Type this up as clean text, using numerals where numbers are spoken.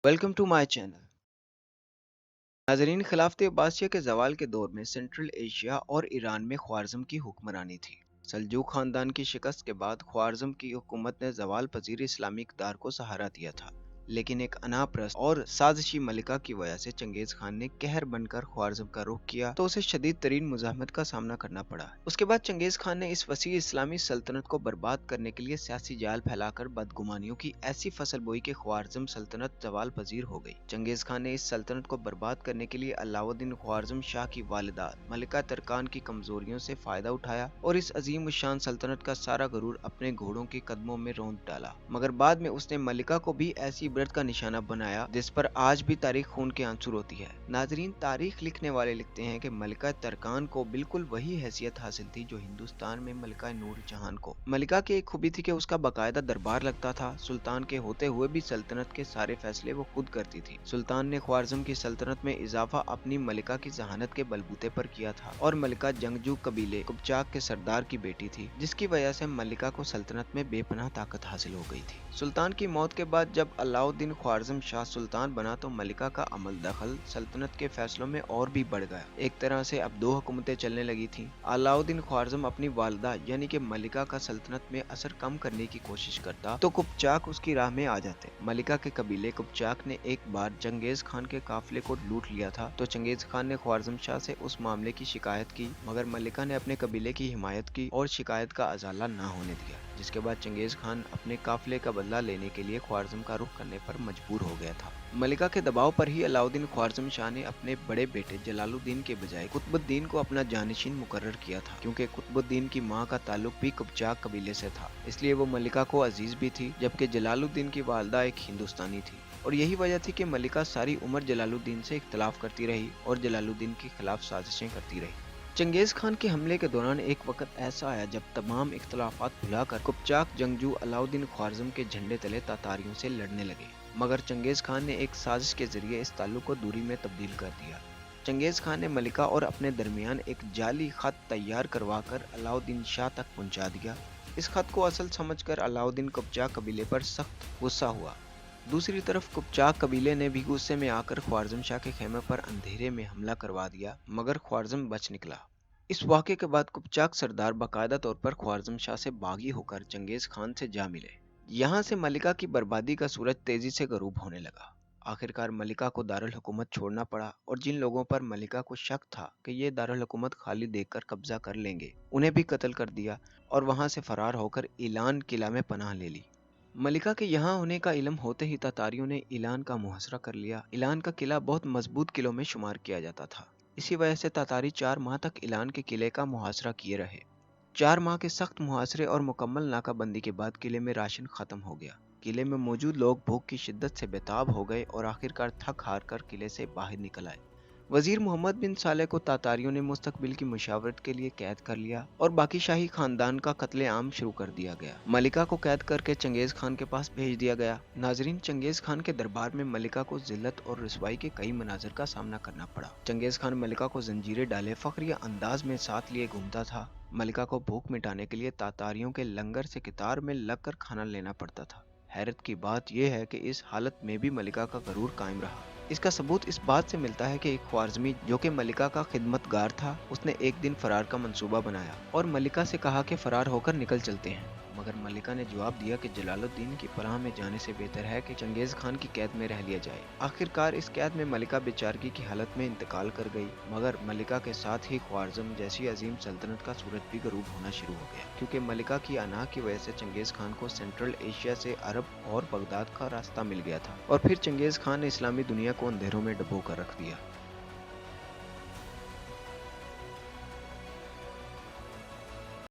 Welcome to my channel. नाजरीन, खिलाफत अब्बासिया के जवाल के दौर में सेंट्रल एशिया और ईरान में ख्वारिज़्म की हुक्मरानी थी। सल्जूक खानदान की शिकस्त के बाद ख्वारिज़्म की हुकूमत ने जवाल पजीर इस्लामी इक़्तिदार को सहारा दिया था, लेकिन एक अनाप्रस्त और साजिशी मलिका की वजह से चंगेज खान ने कहर बनकर ख्वारिज़्म का रुख किया तो उसे शदीद तरीन मुज़ाहमत का सामना करना पड़ा। उसके बाद चंगेज खान ने इस वसी इस्लामी सल्तनत को बर्बाद करने के लिए सियासी जाल फैलाकर बदगुमानियों की ऐसी फसल बोई कि ख्वारिज़्म सल्तनत जवाल पजीर हो गई। चंगेज खान ने इस सल्तनत को बर्बाद करने के लिए अलाउद्दीन ख्वारिज़्म शाह की वालिदा मलिका तरकान की कमजोरियों से फायदा उठाया और इस अजीम शान सल्तनत का सारा गरूर अपने घोड़ों के कदमों में रौंद डाला। मगर बाद में उसने मलिका को भी ऐसी इबरत का निशाना बनाया जिस पर आज भी तारीख खून के आंसू रोती है। नाजरीन, तारीख लिखने वाले लिखते हैं कि मलिका तरकान को बिल्कुल वही हैसियत हासिल थी जो हिंदुस्तान में मलिका नूर जहान को। मलिका की एक खूबी थी कि उसका बाकायदा दरबार लगता था। सुल्तान के होते हुए भी सल्तनत के सारे फैसले वो खुद करती थी। सुल्तान ने ख्वारिज़्म की सल्तनत में इजाफा अपनी मलिका की जहानत के बलबूते पर किया था और मलिका जंगजू कबीले कुपचाक के सरदार की बेटी थी, जिसकी वजह से मलिका को सल्तनत में बेपनाह ताकत हासिल हो गई थी। सुल्तान की मौत के बाद जब अलाउद्दीन ख्वारिज़्म शाह सुल्तान बना तो मलिका का अमल दखल सल्तनत के फैसलों में और भी बढ़ गया। एक तरह से अब दो हुकूमतें चलने लगी थीं। अलाउद्दीन ख्वारिज़्म अपनी वालिदा यानी कि मलिका का सल्तनत में असर कम करने की कोशिश करता तो कुपचाक उसकी राह में आ जाते। मलिका के कबीले कुपचाक ने एक बार चंगेज खान के काफिले को लूट लिया था तो चंगेज खान ने ख्वारिज़्म शाह से उस मामले की शिकायत की, मगर मलिका ने अपने कबीले की हिमायत की और शिकायत का अजाला ना होने दिया, जिसके बाद चंगेज खान अपने काफिले का बदला लेने के लिए ख्वारिज़्म का रुख करने पर मजबूर हो गया था। मलिका के दबाव पर ही अलाउद्दीन ख्वारिज़्म शाह ने अपने बड़े बेटे जलालुद्दीन के बजाय कुतुबुद्दीन को अपना जानशीन मुकर्रर किया था, क्योंकि कुतुबुद्दीन की मां का ताल्लुक भी कुपचाक कबीले से था, इसलिए वो मलिका को अजीज भी थी, जबकि जलालुद्दीन की वालिदा एक हिंदुस्तानी थी। और यही वजह थी कि मलिका सारी उम्र जलालुद्दीन से इख्तलाफ करती रही और जलालुद्दीन के खिलाफ साजिशें करती रही। चंगेज खान के हमले के दौरान एक वक्त ऐसा आया जब तमाम इख्तलाफात भुलाकर कुपचाक जंगजू अलाउद्दीन ख्वारिज़्म के झंडे तले तातारियों से लड़ने लगे, मगर चंगेज खान ने एक साजिश के जरिए इस ताल्लुक को दूरी में तब्दील कर दिया। चंगेज खान ने मलिका और अपने दरमियान एक जाली खत तैयार करवा कर अलाउद्दीन शाह तक पहुंचा दिया। इस खत को असल समझकर अलाउद्दीन कुपचाक कबीले पर सख्त गुस्सा हुआ। दूसरी तरफ कुपचाक कबीले ने भी गुस्से में आकर ख्वारिज़्म शाह के खेमे पर अंधेरे में हमला करवा दिया, मगर ख्वारिज़्म बच निकला। इस वाक़े के बाद कुपचाक सरदार बाकायदा तौर पर ख्वारिज़्म शाह से बागी होकर चंगेज खान से जा मिले। यहाँ से मलिका की बर्बादी का सूरज तेजी से गरूब होने लगा। आखिरकार मलिका को दारुल हुकूमत छोड़ना पड़ा और जिन लोगों पर मलिका को शक था कि ये दारुल हुकूमत खाली देखकर कब्जा कर लेंगे, उन्हें भी कत्ल कर दिया और वहाँ से फरार होकर ईलान किला में पनाह ले ली। मलिका के यहाँ होने का इल्म होते ही तातारियों ने ईलान का मुहासरा कर लिया। ईलान का किला बहुत मजबूत किलों में शुमार किया जाता था। इसी वजह से तातारी 4 माह तक ईलान के किले का मुहासरा किए रहे। 4 माह के सख्त मुहासरे और मुकम्मल नाकाबंदी के बाद किले में राशन खत्म हो गया। किले में मौजूद लोग भूख की शिद्दत से बेताब हो गए और आखिरकार थक हार कर किले से बाहर निकल आए। वजीर मोहम्मद बिन सालेह को तातारियों ने मुस्तकबिल की मुशावरत के लिए कैद कर लिया और बाकी शाही खानदान का कत्लेआम शुरू कर दिया गया। मलिका को कैद करके चंगेज खान के पास भेज दिया गया। नाजरीन, चंगेज खान के दरबार में मलिका को जिल्लत और रुसवाई के कई मनाजर का सामना करना पड़ा। चंगेज खान मलिका को जंजीरें डाले फख्रिया अंदाज में साथ लिए घूमता था। मलिका को भूख मिटाने के लिए तातारियों के लंगर से कितार में लगकर खाना लेना पड़ता था। हैरत की बात यह है कि इस हालत में भी मलिका का गरूर कायम रहा। इसका सबूत इस बात से मिलता है कि एक ख्वारिज़्मी जो कि मलिका का खिदमतगार था, उसने एक दिन फरार का मंसूबा बनाया और मलिका से कहा कि फरार होकर निकल चलते हैं, मगर मलिका ने जवाब दिया कि जलालुद्दीन की पनाह में जाने से बेहतर है कि चंगेज खान की कैद में रह लिया जाए। आखिरकार इस कैद में मलिका बेचारगी की हालत में इंतकाल कर गई, मगर मलिका के साथ ही ख्वारिज़्म जैसी अजीम सल्तनत का सूरज भी गरूब होना शुरू हो गया, क्योंकि मलिका की अना की वजह से चंगेज खान को सेंट्रल एशिया से अरब और बगदाद का रास्ता मिल गया था और फिर चंगेज खान ने इस्लामी दुनिया को अंधेरों में डुबो कर रख दिया।